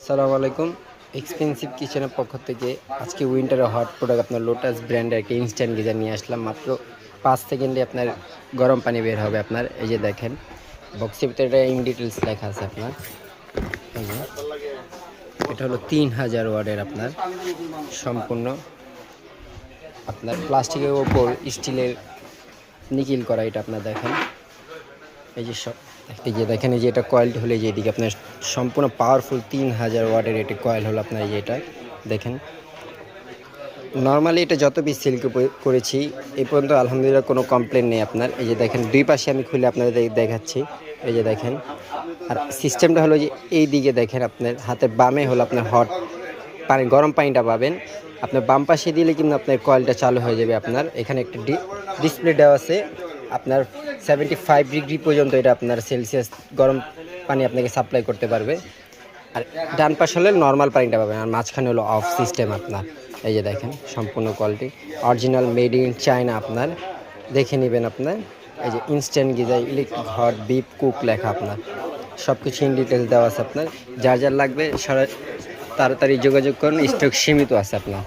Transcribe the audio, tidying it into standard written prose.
সালামু আলাইকুম। এক্সপেন্সিভ কিচেনের পক্ষ থেকে আজকে উইন্টারে হট প্রোডাক্ট আপনার লোটাস ব্র্যান্ডের একটা ইনস্ট্যান্ট গিজার নিয়ে আসলাম। মাত্র 5 সেকেন্ডে আপনার গরম পানি বের হবে। আপনার এই যে দেখেন, বক্সের ভিতরে এটা ইন ডিটেলস লেখা আছে আপনার। এই যে এটা হলো 3000 ওয়াটের আপনার সম্পূর্ণ আপনার প্লাস্টিকের ওপর স্টিলের নিকিল করা। এটা আপনার দেখেন, এই যে এই যে দেখেন, এই যে এটা কয়েলটি হলে যে এদিকে আপনার সম্পূর্ণ পাওয়ারফুল 3000 ওয়াটের একটি কয়েল হলো আপনার। এই যে এটা দেখেন, নর্মালি এটা যত পিস সেল করেছি এই পর্যন্ত আলহামদুলিল্লাহ কোনো কমপ্লেন নেই আপনার। এই যে দেখেন, দুই পাশে আমি খুলে আপনাদের দেখাচ্ছি। এই যে দেখেন, আর সিস্টেমটা হলো যে এই দিকে দেখেন, আপনার হাতের বামে হলো আপনার হট পানি, গরম পানিটা পাবেন। আপনার বাম পাশে দিলে কিন্তু আপনার কয়েলটা চালু হয়ে যাবে। আপনার এখানে একটি ডিসপ্লে দেওয়া আছে। আপনার 75 ডিগ্রি পর্যন্ত এটা আপনার সেলসিয়াস গরম পানি আপনাকে সাপ্লাই করতে পারবে। আর ডান পাশ হলে নর্মাল পানিটা পাবেন, আর মাঝখানে হলো অফ সিস্টেম আপনার। এই যে দেখেন, সম্পূর্ণ quality original made in China আপনার, দেখে নেবেন আপনার। এই যে instant geyser electric hot beep cook লেখা আপনার, সব কিছু ইন ডিটেলস দেওয়া আছে আপনার। যার লাগবে তাড়াতাড়ি যোগাযোগ করুন, স্টক সীমিত আছে আপনার।